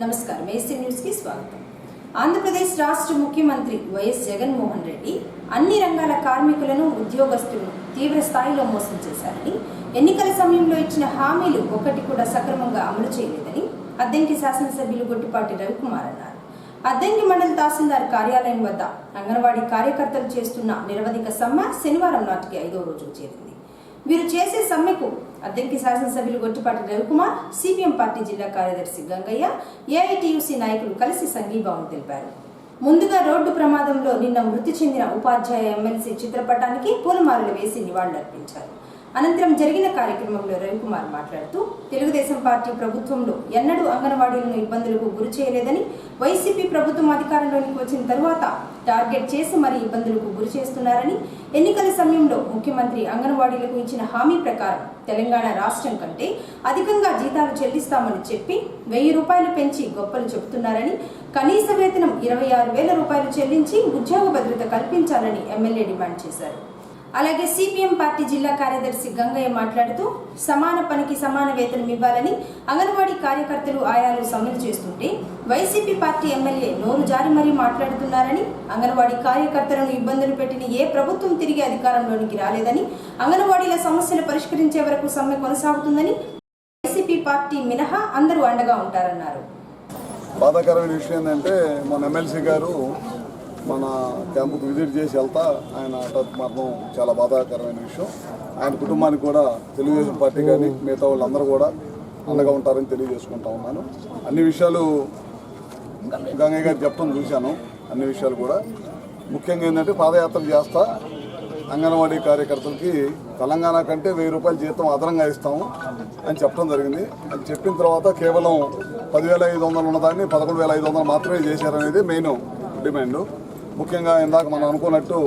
నమస్కారం AC news కి స్వాగతం. ఆంధ్రప్రదేశ్ రాష్ట్ర ముఖ్యమంత్రి వైఎస్ జగన్మోహన్ రెడ్డి అన్ని రంగాల కార్మికులను ఉద్యోగస్తులను తీవ్ర స్థాయిలో మోసం చేశారని, ఎన్నికల సమయంలో ఇచ్చిన హామీలు ఒకటి కూడా సక్రమంగా అమలు చేయలేదని అద్దంకి శాసనసభ్యులు గొట్టిపాటి రవికుమార్ అన్నారు. అద్దంకి మండల తహసీల్దార్ కార్యాలయం వద్ద అంగన్వాడీ కార్యకర్తలు చేస్తున్న నిరవధిక సమ్మె శనివారం నాటికి 5వ రోజు చేరింది. వీరు చేసే సమ్మెకు అద్దంకి శాసనసభ్యులు గొట్టిపాటి రవికుమార్, సిపిఎం పార్టీ జిల్లా కార్యదర్శి గంగయ్య, ఏఐటియుసి నాయకులు కలిసి సంఘీభావం తెలిపారు. ముందుగా రోడ్డు ప్రమాదంలో నిన్న మృతి చెందిన ఉపాధ్యాయ ఎమ్మెల్సీ చిత్రపటానికి పూలమాలలు వేసి నివాళులర్పించారు. అనంతరం జరిగిన కార్యక్రమంలో రవికుమార్ మాట్లాడుతూ, తెలుగుదేశం పార్టీ ప్రభుత్వంలో ఎన్నడూ అంగన్వాడీలను ఇబ్బందులకు గురి చేయలేదని, వైసీపీ ప్రభుత్వం అధికారంలోనికి వచ్చిన తరువాత టార్గెట్ చేసి మరీ ఇబ్బందులకు గురి చేస్తున్నారని, ఎన్నికల సమయంలో ముఖ్యమంత్రి అంగన్వాడీలకు ఇచ్చిన హామీ ప్రకారం తెలంగాణ రాష్ట్రం కంటే అధికంగా జీతాలు చెల్లిస్తామని చెప్పి 1000 రూపాయలు పెంచి గొప్పలు చెబుతున్నారని, కనీస వేతనం 26,000 రూపాయలు చెల్లించి ఉద్యోగ భద్రత కల్పించాలని ఎమ్మెల్యే డిమాండ్ చేశారు. అలాగే సిపిఎం పార్టీ జిల్లా కార్యదర్శి గంగయ్య మాట్లాడుతూ, సమాన పనికి సమాన వేతనం ఇవ్వాలని అంగన్వాడీ కార్యకర్తలు ఆయాలు సమ్మెలు చేస్తుంటే వైసీపీ పార్టీ ఎమ్మెల్యే నోరు జారి మరీ మాట్లాడుతున్నారని, అంగన్వాడీ కార్యకర్తలను ఇబ్బందులు పెట్టిన ఏ ప్రభుత్వం తిరిగి అధికారంలోనికి రాలేదని, అంగన్వాడీల సమస్యలు పరిష్కరించే వరకు సమ్మె కొనసాగుతుందని, వైసీపీ పార్టీ మినహా అందరూ అండగా ఉంటారన్నారు. బాధాకరమైన విషయం ఏంటంటే, మన ఎమ్మెల్సీ గారు మన క్యాంపుకు విజిట్ చేసి వెళ్తా ఆయన హఠాత్ మరణం చాలా బాధాకరమైన విషయం. ఆయన కుటుంబానికి కూడా తెలుగుదేశం పార్టీ కానీ మిగతా వాళ్ళందరూ కూడా అండగా ఉంటారని తెలియజేసుకుంటా ఉన్నాను. అన్ని విషయాలు గంగయ్య గారు చెప్పడం చూశాను. అన్ని విషయాలు కూడా ముఖ్యంగా ఏంటంటే, పాదయాత్రలు చేస్తా అంగన్వాడీ కార్యకర్తలకి తెలంగాణ కంటే 1000 రూపాయల జీతం అదనంగా ఇస్తాము అని చెప్పడం జరిగింది. అది చెప్పిన తర్వాత కేవలం 10,500 ఉన్నదాన్ని 11,500 మాత్రమే చేశారనేది మెయిన్ డిమాండ్. ముఖ్యంగా ఇందాక మనం అనుకున్నట్టు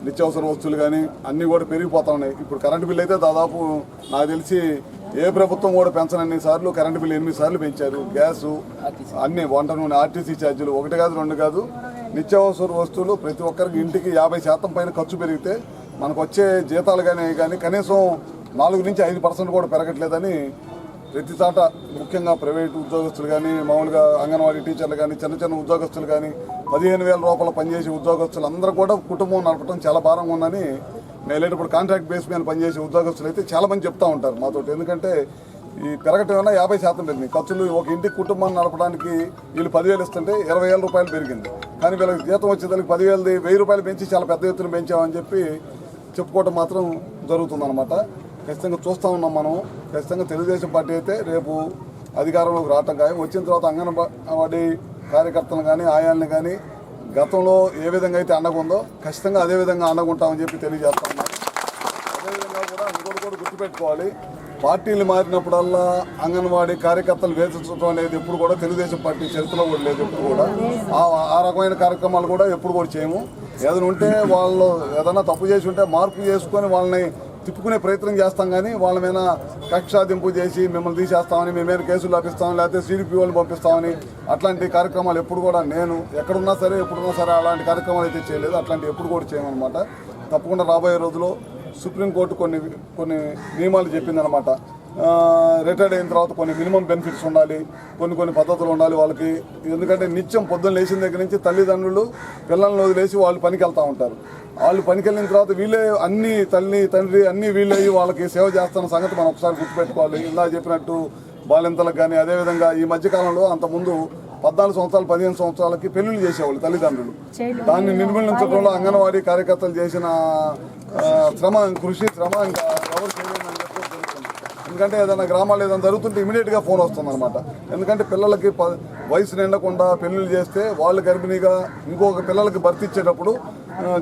నిత్యావసర వస్తువులు కానీ అన్నీ కూడా పెరిగిపోతా ఉన్నాయి. ఇప్పుడు కరెంటు బిల్లు అయితే దాదాపు నాకు తెలిసి ఏ ప్రభుత్వం కూడా పెంచనన్ని సార్లు కరెంటు బిల్లు 8 సార్లు పెంచారు. గ్యాసు అన్ని వంట నూనె, ఆర్టీసీ ఛార్జీలు 1 కాదు 2 కాదు. నిత్యావసర వస్తువులు ప్రతి ఒక్కరికి ఇంటికి 50% పైన ఖర్చు పెరిగితే మనకు వచ్చే జీతాలు కానీ కనీసం 4 నుంచి 5% కూడా పెరగట్లేదని ప్రతి చాట ముఖ్యంగా ప్రైవేటు ఉద్యోగస్తులు కానీ, మామూలుగా అంగన్వాడీ టీచర్లు కానీ, చిన్న ఉద్యోగస్తులు కానీ, 15,000 రూపాయలు పనిచేసే ఉద్యోగస్తులు అందరూ కూడా కుటుంబం నడపడం చాలా భారంగా ఉందని మేలేటప్పుడు కాంట్రాక్ట్ బేస్ మీద పనిచేసే ఉద్యోగస్తులు అయితే చాలా మంది చెప్తా ఉంటారు మాతో. ఎందుకంటే ఈ పెరగటం వల్ల 50% పెరిగింది ఖర్చులు. ఒక ఇంటికి కుటుంబాన్ని నడపడానికి వీళ్ళు 10,000 ఇస్తుంటే 20,000 రూపాయలు పెరిగింది. కానీ వీళ్ళకి జీతం వచ్చేదానికి 10,000ది 1,000 రూపాయలు పెంచి చాలా పెద్ద ఎత్తున పెంచామని చెప్పి చెప్పుకోవటం మాత్రం జరుగుతుందన్నమాట. ఖచ్చితంగా చూస్తూ ఉన్నాం మనం. ఖచ్చితంగా తెలుగుదేశం పార్టీ అయితే రేపు అధికారంలోకి రావటం ఖాయం. వచ్చిన తర్వాత అంగన్వాడీ కార్యకర్తలను కానీ ఆయాలను కానీ గతంలో ఏ విధంగా అయితే అండగా ఉందో ఖచ్చితంగా అదే విధంగా అండగా ఉంటామని చెప్పి తెలియజేస్తా ఉన్నాం. అదేవిధంగా కూడా ఇంకోటి కూడా గుర్తుపెట్టుకోవాలి, పార్టీలు మారినప్పుడల్లా అంగన్వాడీ కార్యకర్తలు వేధించడం అనేది ఎప్పుడు కూడా తెలుగుదేశం పార్టీ చరిత్రలో కూడా లేదు. ఎప్పుడు కూడా ఆ రకమైన కార్యక్రమాలు కూడా ఎప్పుడు కూడా చేయము. ఏదైనా ఉంటే వాళ్ళు ఏదైనా తప్పు చేసి ఉంటే మార్పు చేసుకొని వాళ్ళని తిప్పుకునే ప్రయత్నం చేస్తాం. కానీ వాళ్ళ మీద కక్షాదింపు చేసి మిమ్మల్ని తీసేస్తామని, మీ మీద కేసులు లాపిస్తామని, లేకపోతే సిడిపి వాళ్ళని పంపిస్తామని అట్లాంటి కార్యక్రమాలు ఎప్పుడు కూడా నేను ఎక్కడున్నా సరే ఎప్పుడున్నా సరే అలాంటి కార్యక్రమాలు అయితే చేయలేదు. అట్లాంటివి ఎప్పుడు కూడా చేయమన్నమాట. తప్పకుండా రాబోయే రోజుల్లో సుప్రీంకోర్టు కొన్ని నియమాలు చెప్పిందనమాట. రిటైర్డ్ అయిన తర్వాత కొన్ని మినిమం బెనిఫిట్స్ ఉండాలి, కొన్ని పద్ధతులు ఉండాలి వాళ్ళకి. ఎందుకంటే నిత్యం పొద్దున్న లేచిన దగ్గర నుంచి తల్లిదండ్రులు పిల్లల్ని వదిలేసి వాళ్ళు పనికి వెళ్తూ ఉంటారు. వాళ్ళు పనికి వెళ్ళిన తర్వాత వీళ్ళే అన్ని తల్లి తండ్రి అన్నీ వీళ్ళే వాళ్ళకి సేవ చేస్తున్న సంగతి మనం ఒకసారి గుర్తుపెట్టుకోవాలి. ఇలా చెప్పినట్టు బాలింతలకు కానీ, అదేవిధంగా ఈ మధ్యకాలంలో అంతకుముందు 14 సంవత్సరాలు 15 సంవత్సరాలకి పెళ్లిళ్ళు చేసేవాళ్ళు తల్లిదండ్రులు. దాన్ని నిర్మూలించడంలో అంగన్వాడీ కార్యకర్తలు చేసిన శ్రమ ఇంకా ఎవరు చేయలేదని చెప్పి జరుగుతుంది. ఎందుకంటే ఏదైనా గ్రామాల్లో ఏదైనా జరుగుతుంటే ఇమీడియట్గా ఫోన్ వస్తుంది అనమాట. ఎందుకంటే పిల్లలకి వయసు నిండకుండా పెళ్లిళ్ళు చేస్తే వాళ్ళు గర్భిణీగా ఇంకొక పిల్లలకి భర్తీ ఇచ్చేటప్పుడు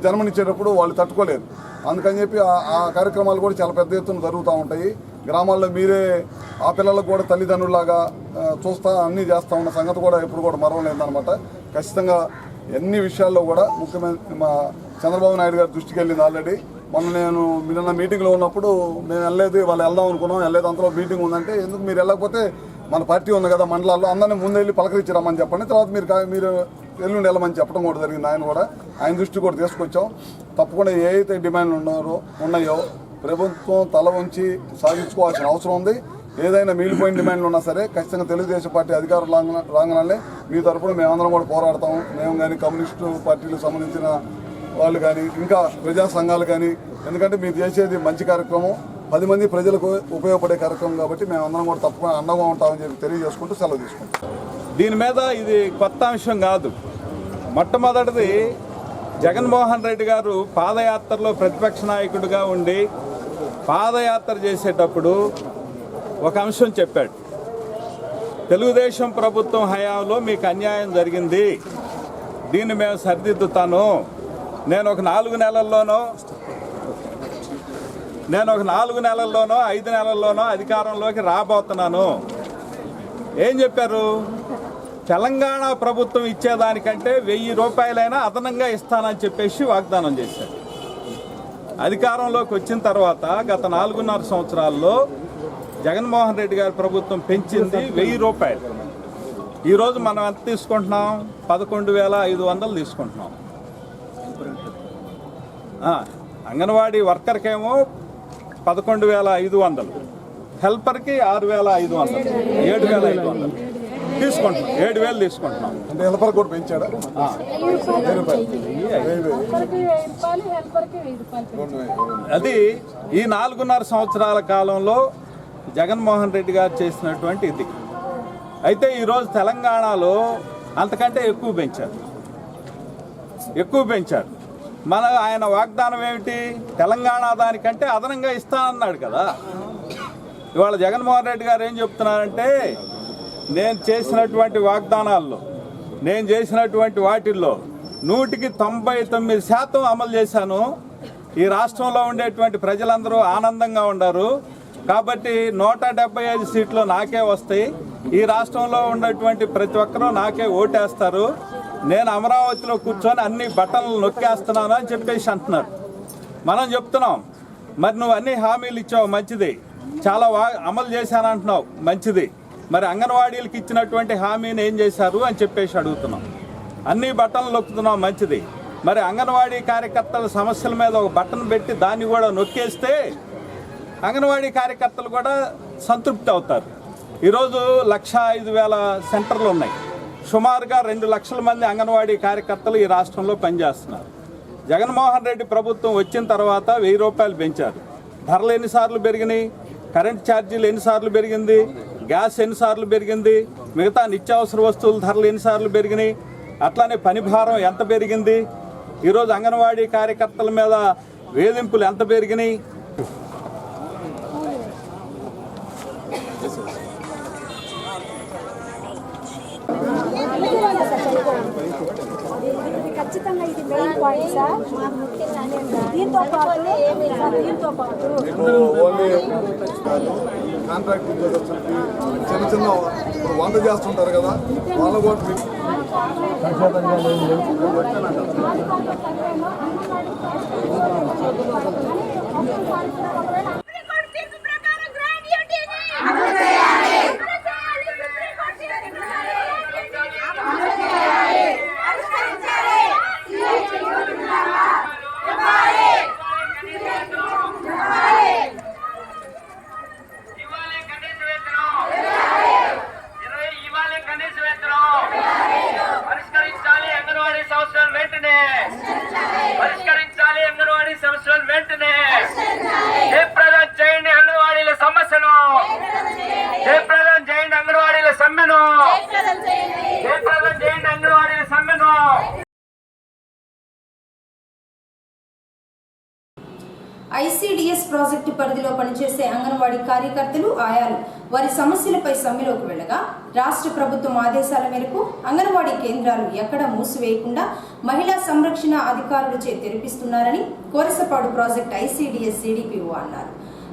జన్మనిచ్చేటప్పుడు వాళ్ళు తట్టుకోలేరు. అందుకని చెప్పి ఆ కార్యక్రమాలు కూడా చాలా పెద్ద ఎత్తున జరుగుతూ ఉంటాయి. గ్రామాల్లో మీరే ఆ పిల్లలకు కూడా తల్లిదండ్రులాగా చూస్తా అన్నీ చేస్తూ ఉన్న సంగతి కూడా ఎప్పుడు కూడా మరవలేదన్నమాట. ఖచ్చితంగా ఎన్ని విషయాల్లో కూడా ముఖ్యమంత్రి మా చంద్రబాబు నాయుడు గారి దృష్టికి వెళ్ళింది ఆల్రెడీ. నేను నిన్న మీటింగ్లో ఉన్నప్పుడు మేము వెళ్ళలేదు, వాళ్ళు వెళ్దాం అనుకున్నాం, వెళ్ళలేదు. అంతలో మీటింగ్ ఉందంటే ఎందుకు మీరు వెళ్ళకపోతే మన పార్టీ ఉంది కదా మండలాల్లో, అందరినీ ముందు వెళ్ళి పలకరించారమ్మని చెప్పండి, తర్వాత మీరు ఎల్లుండి వెళ్ళమని చెప్పడం కూడా జరిగింది. ఆయన దృష్టి కూడా తీసుకొచ్చాం. తప్పకుండా ఏ అయితే డిమాండ్లు ఉన్నాయో ప్రభుత్వం తల వంచి సాధించుకోవాల్సిన అవసరం ఉంది. ఏదైనా మిగిలిపోయిన డిమాండ్లు ఉన్నా సరే ఖచ్చితంగా తెలుగుదేశం పార్టీ అధికారం రాగానే మీ తరఫున మేమందరం కూడా పోరాడతాము. మేము కానీ కమ్యూనిస్టు పార్టీలకు సంబంధించిన వాళ్ళు కానీ ఇంకా ప్రజా సంఘాలు కానీ, ఎందుకంటే మీరు చేసేది మంచి కార్యక్రమం, 10 మంది ప్రజలకు ఉపయోగపడే కార్యక్రమం కాబట్టి మేమందరం కూడా తప్పకుండా అండగా ఉంటామని చెప్పి తెలియజేసుకుంటూ సెలవు తీసుకుంటాం. దీని మీద ఇది కొత్త అంశం కాదు. మొట్టమొదటిది జగన్మోహన్ రెడ్డి గారు పాదయాత్రలో ప్రతిపక్ష నాయకుడిగా ఉండి పాదయాత్ర చేసేటప్పుడు ఒక అంశం చెప్పాడు. తెలుగుదేశం ప్రభుత్వం హయాంలో మీకు అన్యాయం జరిగింది, దీన్ని మేము సరిదిద్దుతాను. నేను ఒక 4 నెలల్లోనో 5 నెలల్లోనో అధికారంలోకి రాబోతున్నాను. ఏం చెప్పారు? తెలంగాణ ప్రభుత్వం ఇచ్చేదానికంటే 1000 రూపాయలైనా అదనంగా ఇస్తానని చెప్పేసి వాగ్దానం చేశారు. అధికారంలోకి వచ్చిన తర్వాత గత 4.5 సంవత్సరాల్లో జగన్మోహన్ రెడ్డి గారి ప్రభుత్వం పెంచింది 1000 రూపాయలు. ఈరోజు మనం ఎంత తీసుకుంటున్నాం? 11,500 తీసుకుంటున్నాం. అంగన్వాడీ వర్కర్కేమో 11,500, హెల్పర్కి 6,500, 7,500 తీసుకుంటున్నాం. 7,000 తీసుకుంటున్నాం. అంటే హెల్పర్ కూడా పెంచాడా? అది ఈ 4.5 సంవత్సరాల కాలంలో జగన్మోహన్ రెడ్డి గారు చేసినటువంటి ఇది. అయితే ఈరోజు తెలంగాణలో అంతకంటే ఎక్కువ పెంచారు. ఆయన వాగ్దానం ఏమిటి? తెలంగాణ దానికంటే అదనంగా ఇస్తానన్నాడు కదా. ఇవాళ జగన్మోహన్ రెడ్డి గారు ఏం చెప్తున్నారంటే, నేను చేసినటువంటి వాగ్దానాల్లో, నేను చేసినటువంటి వాటిల్లో 199% అమలు చేశాను. ఈ రాష్ట్రంలో ఉండేటువంటి ప్రజలందరూ ఆనందంగా ఉన్నారు కాబట్టి 175 సీట్లు నాకే వస్తాయి. ఈ రాష్ట్రంలో ఉన్నటువంటి ప్రతి ఒక్కరూ నాకే ఓటేస్తారు. నేను అమరావతిలో కూర్చొని అన్ని బటన్లు నొక్కేస్తున్నాను అని చెప్పేసి అంటున్నారు. మనం చెప్తున్నాం, మరి నువ్వు అన్ని హామీలు ఇచ్చావు, మంచిది. చాలా అమలు చేశానంటున్నావు, మంచిది. మరి అంగన్వాడీలకు ఇచ్చినటువంటి హామీని ఏం చేశారు అని చెప్పేసి అడుగుతున్నాం. అన్ని బటన్లు నొక్కుతున్నాం, మంచిది. మరి అంగన్వాడీ కార్యకర్తల సమస్యల మీద ఒక బటన్ పెట్టి దాన్ని కూడా నొక్కేస్తే అంగన్వాడీ కార్యకర్తలు కూడా సంతృప్తి అవుతారు. ఈరోజు 105,000 సెంటర్లు ఉన్నాయి. సుమారుగా 2 లక్షల మంది అంగన్వాడీ కార్యకర్తలు ఈ రాష్ట్రంలో పనిచేస్తున్నారు. జగన్మోహన్ రెడ్డి ప్రభుత్వం వచ్చిన తర్వాత 1000 రూపాయలు పెంచారు. ధరలు ఎన్నిసార్లు పెరిగినాయి? కరెంట్ ఛార్జీలు ఎన్నిసార్లు పెరిగింది? గ్యాస్ ఎన్నిసార్లు పెరిగింది? మిగతా నిత్యావసర వస్తువుల ధరలు ఎన్నిసార్లు పెరిగినాయి? అట్లానే పని భారం ఎంత పెరిగింది? ఈరోజు అంగన్వాడీ కార్యకర్తల మీద వేధింపులు ఎంత పెరిగినాయి? ఖచ్చితంగా ఇది మెయిన్ పాయింట్ సార్. దీంతో పాటు కాంట్రాక్ట్ ఉద్యోగస్తులకి చిన్న ఇప్పుడు వంట చేస్తుంటారు కదా, వాళ్ళు కూడా ఐసీడీఎస్ ప్రాజెక్టు పరిధిలో పనిచేసే అంగన్వాడీ కార్యకర్తలు, ఆయాలు వారి సమస్యలపై సమ్మెలోకి వెళ్లగా రాష్ట్ర ప్రభుత్వం ఆదేశాల మేరకు అంగన్వాడీ కేంద్రాలు ఎక్కడా మూసివేయకుండా మహిళా సంరక్షణ అధికారులచే తెరిపిస్తున్నారని కోరసపాడు ప్రాజెక్టు ఐసీడీఎస్ సిడిపిఓ అన్నారు.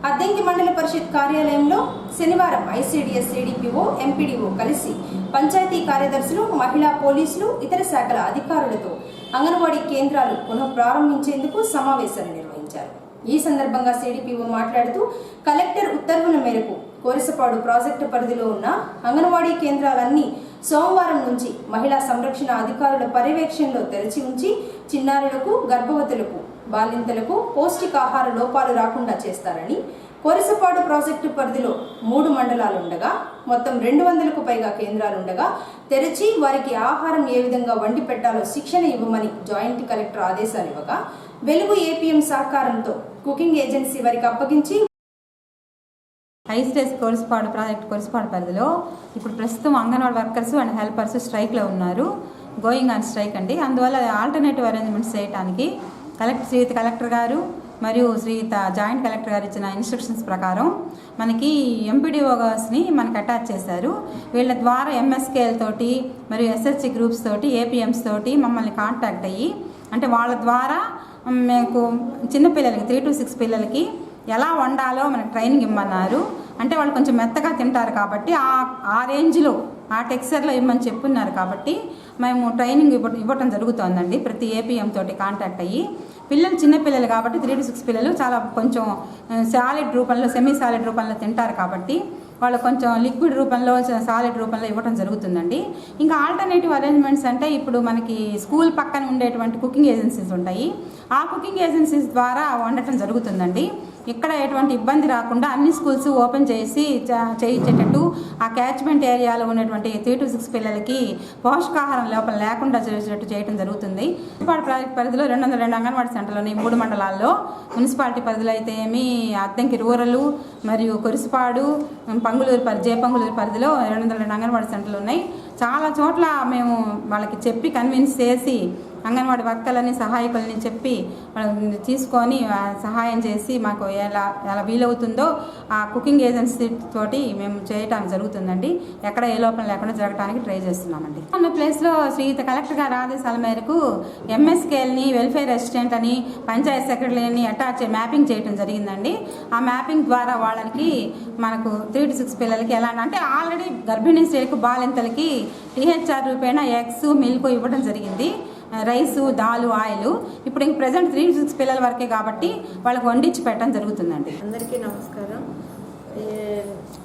అద్దంకి మండల పరిషత్ కార్యాలయంలో శనివారం ఐసీడీఎస్ సిడిపిఓ, ఎంపీడీఓ కలిసి పంచాయతీ కార్యదర్శులు, మహిళా పోలీసులు, ఇతర శాఖల అధికారులతో అంగన్వాడీ కేంద్రాలు పునః ప్రారంభించేందుకు సమావేశాలు నిర్వహించారు. ఈ సందర్భంగా సిడిపిఓ మాట్లాడుతూ, కలెక్టర్ ఉత్తర్వుల మేరకు కోరసపాడు ప్రాజెక్టు పరిధిలో ఉన్న అంగన్వాడీ కేంద్రాలన్నీ సోమవారం నుంచి మహిళా సంరక్షణ అధికారుల పర్యవేక్షణలో తెరిచి ఉంచి చిన్నారులకు, గర్భవతులకు, బాలింతలకు పౌష్టికాహార లోపాలు రాకుండా చేస్తారని, కొరసపాడు ప్రాజెక్టు పరిధిలో 3 మండలాలు ఉండగా మొత్తం 200కు పైగా కేంద్రాలుండగా తెరచి వారికి ఆహారం ఏ విధంగా వండి పెట్టాలో శిక్షణ ఇవ్వమని జాయింట్ కలెక్టర్ ఆదేశాలు ఇవ్వగా వెలుగు ఏపీఎం సహకారంతో కుకింగ్ ఏజెన్సీ వారికి అప్పగించి high stage Korasapadu project Korasapadu పరిధిలో ఇప్పుడు ప్రస్తుతం అంగన్వాడీ వర్కర్స్ అండ్ హెల్పర్స్ స్ట్రైక్లో ఉన్నారు. గోయింగ్ ఆన్ స్ట్రైక్ అండి. అందువల్ల ఆల్టర్నేటివ్ అరేంజ్మెంట్స్ చేయడానికి శ్రీయుత కలెక్టర్ గారు మరియు శ్రీయుత జాయింట్ కలెక్టర్ గారు ఇచ్చిన ఇన్స్ట్రక్షన్స్ ప్రకారం మనకి ఎంపీడీఓస్ని మనకి అటాచ్ చేశారు. వీళ్ళ ద్వారా ఎంఎస్కేఎల్ తోటి మరియు ఎస్ఎస్సి గ్రూప్స్ తోటి ఏపీఎంస్ తోటి మమ్మల్ని కాంటాక్ట్ అయ్యి అంటే వాళ్ళ ద్వారా మీకు చిన్నపిల్లలకి 3 to 6 పిల్లలకి ఎలా వండాలో మనకు ట్రైనింగ్ ఇమ్మన్నారు. అంటే వాళ్ళు కొంచెం మెత్తగా తింటారు కాబట్టి ఆ రేంజ్లో ఆ టెక్స్చర్లో ఇమ్మని చెప్పున్నారు కాబట్టి మేము ట్రైనింగ్ ఇవ్వటం జరుగుతుందండి. ప్రతి ఏపీఎం తోటి కాంటాక్ట్ అయ్యి పిల్లలు చిన్నపిల్లలు కాబట్టి 3 to 6 పిల్లలు చాలా కొంచెం సాలిడ్ రూపంలో సెమీ సాలిడ్ రూపంలో తింటారు కాబట్టి వాళ్ళు కొంచెం లిక్విడ్ రూపంలో సాలిడ్ రూపంలో ఇవ్వడం జరుగుతుందండి. ఇంకా ఆల్టర్నేటివ్ అరేంజ్మెంట్స్ అంటే ఇప్పుడు మనకి స్కూల్ పక్కన ఉండేటువంటి కుకింగ్ ఏజెన్సీస్ ఉంటాయి. ఆ కుకింగ్ ఏజెన్సీస్ ద్వారా వండటం జరుగుతుందండి. ఇక్కడ ఎటువంటి ఇబ్బంది రాకుండా అన్ని స్కూల్స్ ఓపెన్ చేసి చేయించేటట్టు ఆ క్యాచ్మెంట్ ఏరియాలో ఉన్నటువంటి 3 to 6 పిల్లలకి పోషకాహారం లోపల లేకుండా చేసేటట్టు చేయడం జరుగుతుంది. మున్సిపాలిటీ ప్రాజెక్ట్ పరిధిలో 202 అంగన్వాడీ సెంటర్లోని 3 మండలాల్లో మున్సిపాలిటీ పరిధిలో అయితే ఏమి అద్దంకి రూరల్ మరియు కొరిసిపాడు జేపంగులూరు పరిధిలో 202 అంగన్వాడీ సెంటర్లు ఉన్నాయి. చాలా చోట్ల మేము వాళ్ళకి చెప్పి కన్విన్స్ చేసి అంగన్వాడీ వర్కర్లని సహాయకులని చెప్పి తీసుకొని సహాయం చేసి మాకు ఎలా వీలవుతుందో ఆ కుకింగ్ ఏజెన్సీ తోటి మేము చేయటానికి జరుగుతుందండి. ఎక్కడ ఏ లోపం లేకుండా జరగడానికి ట్రై చేస్తున్నామండి. ఉన్న ప్లేస్లో శ్రీయుత కలెక్టర్ గారి ఆదేశాల మేరకు ఎంఎస్కేఎల్ని వెల్ఫేర్ అసిస్టెంట్ అని పంచాయత్ సెక్రటరీని అటాచ్ మ్యాపింగ్ చేయడం జరిగిందండి. ఆ మ్యాపింగ్ ద్వారా వాళ్ళకి మనకు 3 to 6 పిల్లలకి ఎలా అంటే ఆల్రెడీ గర్భిణీ స్త్రీలకు బాలింతలకి టీహెచ్ఆర్ రూపేణ ఎగ్స్ మిల్క్ ఇవ్వడం జరిగింది. రైసు దాలు ఆయిల్ ఇప్పుడు ఇంక ప్రజెంట్ 3 to 6 పిల్లల వరకే కాబట్టి వాళ్ళకి వండించి పెట్టడం జరుగుతుందండి. అందరికీ నమస్కారం.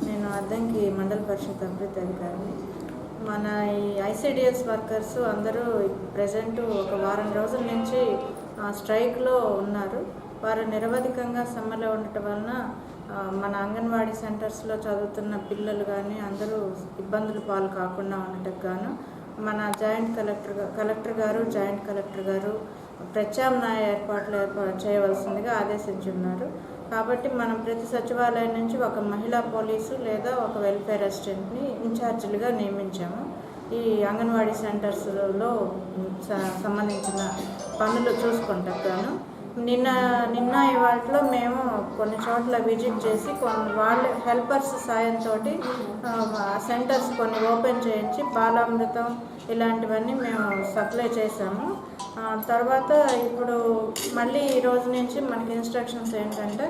నేను అద్దంకి మండల పరిషత్ అభివృద్ధి అధికారిని. మన ఈ ఐసిడిఎస్ వర్కర్స్ అందరూ ప్రజెంట్ ఒక వారం రోజుల నుంచి స్ట్రైక్లో ఉన్నారు. వారు నిరవధికంగా సమ్మెలో ఉండటం వలన మన అంగన్వాడీ సెంటర్స్లో చదువుతున్న పిల్లలు కానీ అందరూ ఇబ్బందులు పాలు కాకుండా ఉండటం గాను మన కలెక్టర్ గారు జాయింట్ కలెక్టర్ గారు ప్రత్యామ్నాయ ఏర్పాట్లు చేయవలసిందిగా ఆదేశించున్నారు. కాబట్టి మనం ప్రతి సచివాలయం నుంచి ఒక మహిళా పోలీసు లేదా ఒక వెల్ఫేర్ అసిస్టెంట్ని ఇన్ఛార్జీలుగా నియమించాము. ఈ అంగన్వాడీ సెంటర్స్లో సంబంధించిన పనులు చూసుకుంటాను. నిన్న ఇవాళలో మేము కొన్ని చోట్ల విజిట్ చేసి వాళ్ళ హెల్పర్స్ సాయంతో సెంటర్స్ కొన్ని ఓపెన్ చేయించి బాలామృతం ఇలాంటివన్నీ మేము సప్లై చేసాము. తర్వాత ఇప్పుడు మళ్ళీ ఈ రోజు నుంచి మనకి ఇన్స్ట్రక్షన్స్ ఏంటంటే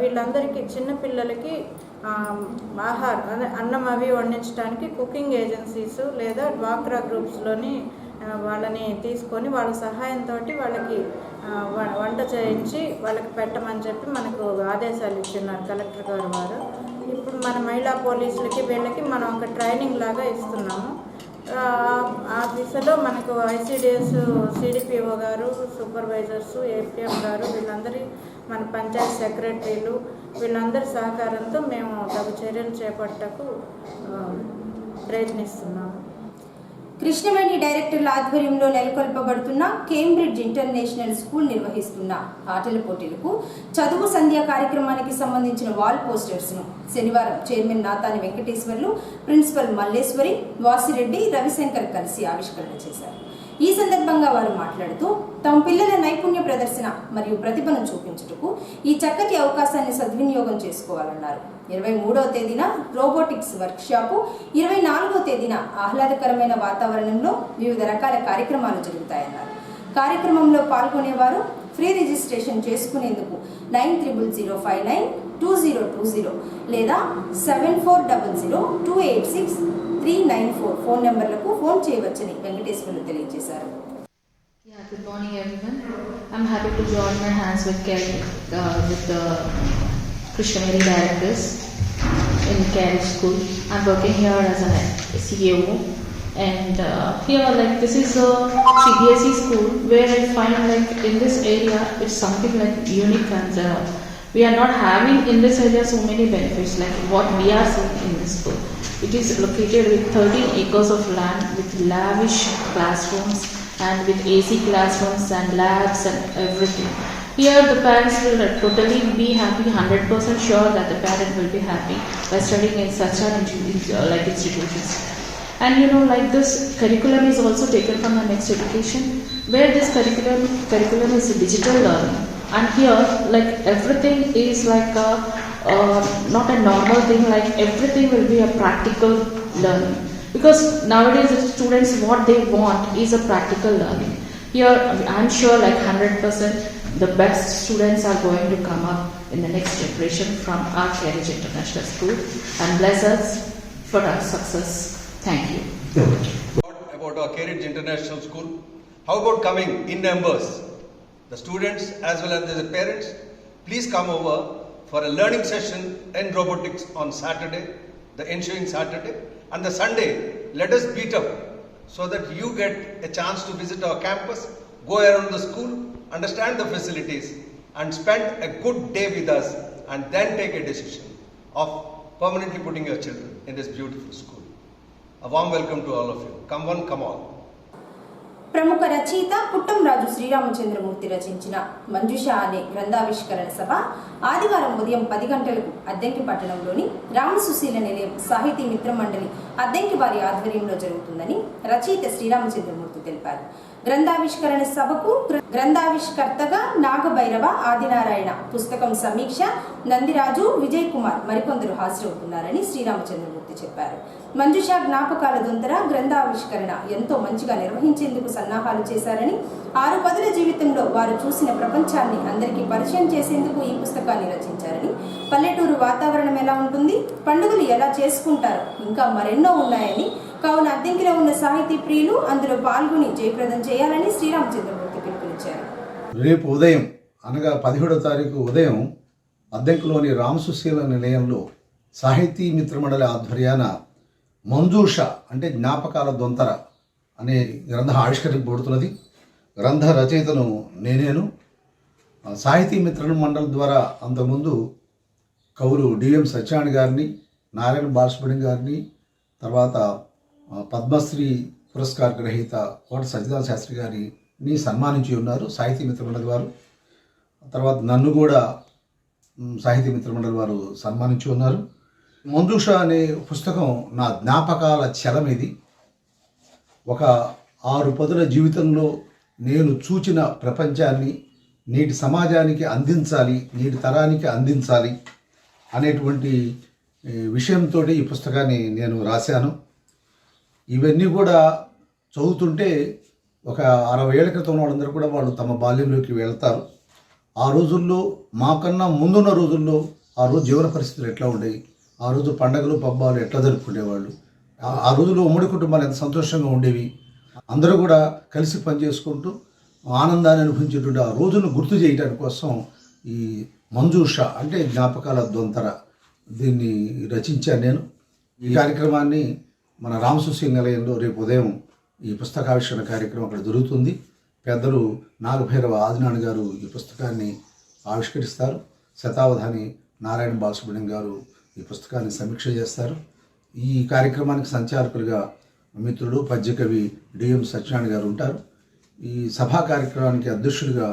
వీళ్ళందరికీ చిన్నపిల్లలకి అన్నం అవి వండించడానికి కుకింగ్ ఏజెన్సీస్ లేదా డ్వాక్రా గ్రూప్స్లోని వాళ్ళని తీసుకొని వాళ్ళ సహాయంతో వాళ్ళకి వంట చేయించి వాళ్ళకి పెట్టమని చెప్పి మనకు ఆదేశాలు ఇస్తున్నారు కలెక్టర్ గారు వారు. ఇప్పుడు మన మహిళా పోలీసులకి వీళ్ళకి మనం ఒక ట్రైనింగ్ లాగా ఇస్తున్నాము. ఆ దిశలో మనకు ఐసిడిఎస్ సిడిపిఓ గారు సూపర్వైజర్స్ ఏపీఎం గారు వీళ్ళందరి మన పంచాయత్ సెక్రటరీలు వీళ్ళందరి సహకారంతో మేము తగు చర్యలు చేపట్టకు ప్రయత్నిస్తున్నాము. కృష్ణవేణి డైరెక్టర్ల ఆధ్వర్యంలో నెలకొల్పబడుతున్న కేంబ్రిడ్జ్ ఇంటర్నేషనల్ స్కూల్ నిర్వహిస్తున్న ఆటల పోటీలకు చదువు సంధ్య కార్యక్రమానికి సంబంధించిన వాల్ పోస్టర్స్ను శనివారం చైర్మన్ నాతాని వెంకటేశ్వర్లు, ప్రిన్సిపల్ మల్లేశ్వరి, వాసిరెడ్డి, రవిశంకర్ కలిసి ఆవిష్కరణ చేశారు. ఈ సందర్భంగా వారు మాట్లాడుతూ తమ పిల్లల నైపుణ్య ప్రదర్శన మరియు ప్రతిభను చూపించుటకు ఈ చక్కటి అవకాశాన్ని సద్వినియోగం చేసుకోవాలన్నారు. 23వ తేదీన రోబోటిక్స్ వర్క్షాపు, 24వ తేదీన ఆహ్లాదకరమైన వాతావరణంలో వివిధ రకాల కార్యక్రమాలు జరుగుతాయన్నారు. కార్యక్రమంలో పాల్గొనేవారు ఫ్రీ రిజిస్ట్రేషన్ చేసుకునేందుకు 9005920020 లేదా 7400286394 ఫోన్ నెంబర్లకు ఫోన్ చేయవచ్చని వెంకటేశ్వర్లు తెలియజేశారు. Good morning everyone. I'm happy to join my hands with the Krishnaveri directors in Kerala School. I'm working here as a CEO and here this is a CBSE school where I find in this area it's something unique and We are not having in this area so many benefits like what we are seeing in this school. It is located with 13 acres of land with lavish classrooms and with AC classrooms and labs and everything. Here the parents will totally be happy, 100% sure that the parent will be happy by studying in such an institutions. And like this curriculum is also taken from the Next Education, where this curriculum is digital learning. And here, like everything is like not a normal thing, like everything will be a practical learning. Because nowadays the students, what they want is a practical learning. Here, I'm sure like 100% the best students are going to come up in the next generation from our Cambridge International School, and bless us for our success. Thank you. About our Cambridge International School, how about coming in numbers? The students as well as the parents, please come over for a learning session in robotics on Saturday, the ensuing Saturday, and the Sunday, let us beat up so that you get a chance to visit our campus, go around the school, understand the facilities, and spend a good day with us, and then take a decision of permanently putting your children in this beautiful school. A warm welcome to all of you. Come one, come all. ప్రముఖ రచయిత పుట్టంరాజు శ్రీరామచంద్రమూర్తి రచించిన మంజుష అనే గ్రంథావిష్కరణ సభ ఆదివారం ఉదయం 10 గంటలకు అద్దంకి పట్టణంలోని రామసుశీల నిలయం సాహితీ మిత్ర మండలి అద్దంకి వారి ఆధ్వర్యంలో జరుగుతుందని రచయిత శ్రీరామచంద్రమూర్తి తెలిపారు. గ్రంథావిష్కరణ సభకు గ్రంథావిష్కర్తగా నాగభైరవ, ఆదినారాయణ, పుస్తకం సమీక్ష, నందిరాజు, విజయ్ కుమార్ మరికొందరు హాజరవుతున్నారని శ్రీరామచంద్రమూర్తి చెప్పారు. మంజుష జ్ఞాపకాల దొంతర గ్రంథావిష్కరణ ఎంతో మంచిగా నిర్వహించేందుకు సన్నాహాలు చేశారని, 6 పదుల జీవితంలో వారు చూసిన ప్రపంచాన్ని అందరికీ పరిచయం చేసేందుకు ఈ పుస్తకాన్ని రచించారని, పల్లెటూరు వాతావరణం ఎలా ఉంటుంది, పండుగలు ఎలా చేసుకుంటారో ఇంకా మరెన్నో ఉన్నాయని, కావున అద్దెంకిలో ఉన్న సాహితీ ప్రియులు అందులో పాల్గొని జయప్రదం చేయాలని శ్రీరామచంద్రమూర్తి పిలుపునిచ్చారు. రేపు ఉదయం అనగా 17వ తారీఖు ఉదయం అద్దెంకిలోని రామసుశీల నిలయంలో సాహితీ మిత్రమండలి ఆధ్వర్యాన మంజూష అంటే జ్ఞాపకాల దొంతర అనే గ్రంథం ఆవిష్కరింపబడుతున్నది. గ్రంథ రచయితను నేనేను. సాహితీ మిత్ర మండలి ద్వారా అంతకుముందు కవులు డిఎం సత్యనారాయణ గారిని, నారాయణ బాలసుబ్రహ్మణ్యం గారిని, తర్వాత పద్మశ్రీ పురస్కార గ్రహీత కోట సత్యనారాయణ శాస్త్రి గారిని సన్మానించి ఉన్నారు సాహితీ మిత్ర మండలి వారు. తర్వాత నన్ను కూడా సాహితీ మిత్ర మండలి వారు సన్మానించి ఉన్నారు. మంజుష అనే పుస్తకం నా జ్ఞాపకాల చలం. ఇది ఒక 6 పదుల జీవితంలో నేను చూచిన ప్రపంచాన్ని నేటి సమాజానికి అందించాలి, నేటి తరానికి అందించాలి అనేటువంటి విషయంతో ఈ పుస్తకాన్ని నేను రాశాను. ఇవన్నీ కూడా చదువుతుంటే ఒక 60 ఏళ్ల క్రితం వాళ్ళందరూ కూడా వాళ్ళు తమ బాల్యంలోకి వెళ్తారు. ఆ రోజుల్లో మాకన్నా ముందున్న రోజుల్లో ఆ రోజు జీవన పరిస్థితులు ఎట్లా ఉండేవి, ఆ రోజు పండగలు పబ్బాలు ఎట్లా జరుపుకునేవాళ్ళు, ఆ రోజుల్లో ఉమ్మడి కుటుంబాలు ఎంత సంతోషంగా ఉండేవి, అందరూ కూడా కలిసి పనిచేసుకుంటూ ఆనందాన్ని అనుభవించేటువంటి ఆ రోజును గుర్తు చేయడానికి కోసం ఈ మంజూష అంటే జ్ఞాపకాల దొంతర దీన్ని రచించాను నేను. ఈ కార్యక్రమాన్ని మన రామసుశీల నిలయంలో రేపు ఉదయం ఈ పుస్తకావిష్కరణ కార్యక్రమం అక్కడ జరుగుతుంది. పెద్దలు నాగభైరవ, ఆదినారాయణ గారు ఈ పుస్తకాన్ని ఆవిష్కరిస్తారు. శతావధాని నారాయణ బాలసుబ్రహ్మణ్యం గారు ఈ పుస్తకాన్ని సమీక్ష చేస్తారు. ఈ కార్యక్రమానికి సంచాలకులుగా మిత్రుడు పద్యకవి డిఎం సత్యనారాయణ గారు ఉంటారు. ఈ సభా కార్యక్రమానికి అధ్యక్షుడిగా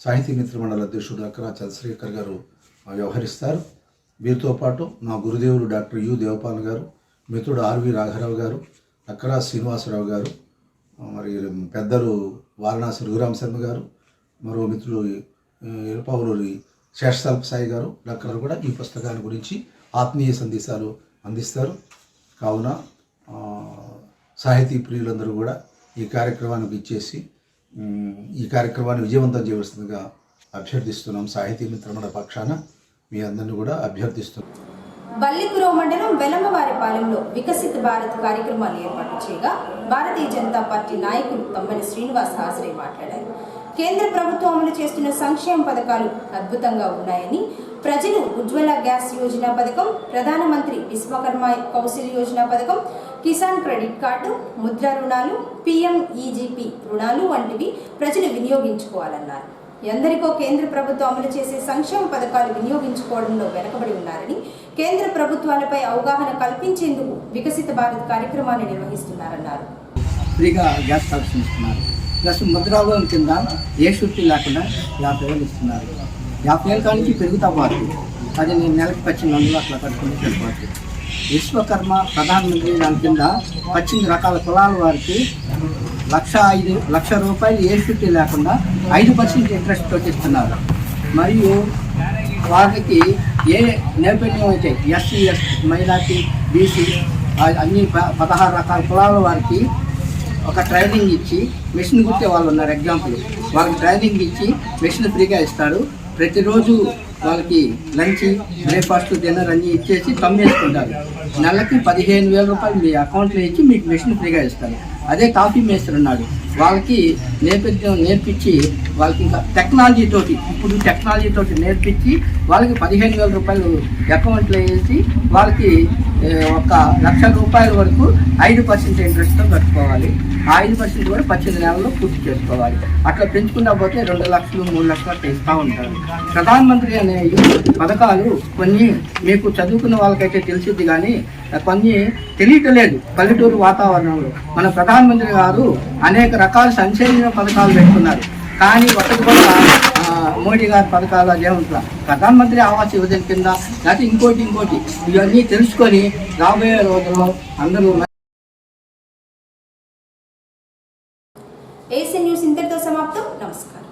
సాహితీ మిత్ర మండలి అధ్యక్షుడు అక్కరా చంద్రశేఖర్ గారు వ్యవహరిస్తారు. వీరితో పాటు నా గురుదేవులు డాక్టర్ యు దేవపాల్ గారు, మిత్రుడు ఆర్వి రాఘరావు గారు, అక్కరా శ్రీనివాసరావు గారు, మరి పెద్దలు వారణాసి రఘురామ శర్మ గారు, మరో మిత్రులు ఇరపావులూరి శేషతల్ప సాయి గారు, డాక్టర్ కూడా ఈ పుస్తకాన్ని గురించి ఆత్మీయ సందేశాలు అందిస్తారు. కావున సాహితీ ప్రియులందరూ కూడా ఈ కార్యక్రమానికి ఇచ్చేసి ఈ కార్యక్రమాన్ని విజయవంతం చేయవలసిందిగా అభ్యర్థిస్తున్నాం. సాహితీ మిత్రమండలి పక్షాన మీ అందరినీ కూడా అభ్యర్థిస్తున్నాం. బల్లికురో మండలం వెలమవారిపాలెంలో వికసిత్ భారత్ కార్యక్రమాలు ఏర్పాటు చేయగా భారతీయ జనతా పార్టీ నాయకులు తమ్మని శ్రీనివాస్ హాజరై మాట్లాడారు. కేంద్ర ప్రభుత్వం అమలు చేస్తున్న సంక్షేమ పథకాలు అద్భుతంగా ఉన్నాయని, ప్రజలు ఉజ్వల గ్యాస్ యోజన పథకం, ప్రధానమంత్రి విశ్వకర్మ కౌశల్ యోజన పథకం, కిసాన్ క్రెడిట్ కార్డు, ముద్ర రుణాలు, PMEGP రుణాలు వంటివి ప్రజలు వినియోగించుకోవాలన్నారు. ఎందరికో కేంద్ర ప్రభుత్వం అమలు చేసే సంక్షేమ పథకాలు వినియోగించుకోవడంలో వెనుకబడి ఉన్నారని, కేంద్ర ప్రభుత్వాలపై అవగాహన కల్పించేందుకు వికసిత భారత్ కార్యక్రమాన్ని నిర్వహిస్తున్నారన్నారు. ఫ్రీగా గ్యాస్ కనెక్షన్ ఇస్తున్నారు. ప్లస్ ముద్రా లోన్ కింద ఏ షూరిటీ లేకుండా 50,000 ఇస్తున్నారు. 50,000 కానికి పెరుగుతా పోతుంది. అది నేను నెలకి 1800 అట్లా కట్టుకుని సరిపోతుంది. విశ్వకర్మ ప్రధానమంత్రి దాని కింద 18 రకాల కులాల వారికి 1,05,00,000 రూపాయలు ఏ షూరిటీ లేకుండా 5% ఇంట్రెస్ట్ తోటి ఇస్తున్నారు. మరియు వాళ్ళకి ఏ నేపథ్యం అయితే ఎస్సీ, మైనార్టీ, బీసీ అన్ని 16 రకాల కులాల వారికి ఒక ట్రైనింగ్ ఇచ్చి, మెషిన్ కుట్టే వాళ్ళు ఉన్నారు ఎగ్జాంపుల్, వాళ్ళకి ట్రైనింగ్ ఇచ్చి మెషిన్ ఫ్రీగా ఇస్తారు. ప్రతిరోజు వాళ్ళకి లంచ్, బ్రేక్ఫాస్ట్, డిన్నర్ అన్నీ ఇచ్చేసి తమ్మేసుకుంటారు. నెలకి 15,000 రూపాయలు మీ అకౌంట్లో ఇచ్చి మీకు మెషిన్ ఫ్రీగా ఇస్తారు. అదే కాఫీ మేస్త్రి ఉన్నాడు, వాళ్ళకి నేపథ్యం నేర్పించి వాళ్ళకి ఇంకా టెక్నాలజీతోటి నేర్పించి వాళ్ళకి 15,000 రూపాయలు అకౌంట్లో వేసి వాళ్ళకి 1,00,000 రూపాయల వరకు 5% ఇంట్రెస్ట్తో కట్టుకోవాలి. ఆ 5% కూడా 18 నెలల్లో పూర్తి చేసుకోవాలి. అట్లా పెంచుకుంటా పోతే 2 లక్షలు 3 లక్షలు అట్లా ఇస్తూ ఉంటారు. ప్రధానమంత్రి అనే పథకాలు కొన్ని మీకు చదువుకున్న వాళ్ళకైతే తెలిసింది, కానీ కొన్ని తెలియటలేదు. పల్లెటూరు వాతావరణంలో మన ప్రధానమంత్రి గారు అనేక రకాల సంక్షేమ పథకాలు పెట్టుకున్నారు, కానీ ఒకటి కూడా మోడీ గారి పథకాలు అదేమంటారా ప్రధానమంత్రి ఆవాస్ యోజన కింద లేకపోతే ఇంకోటి ఇవన్నీ తెలుసుకొని రాబోయే రోజుల్లో అందరూ. ఏసీ న్యూస్ ఇంతటితో సమాప్తం. నమస్కారం.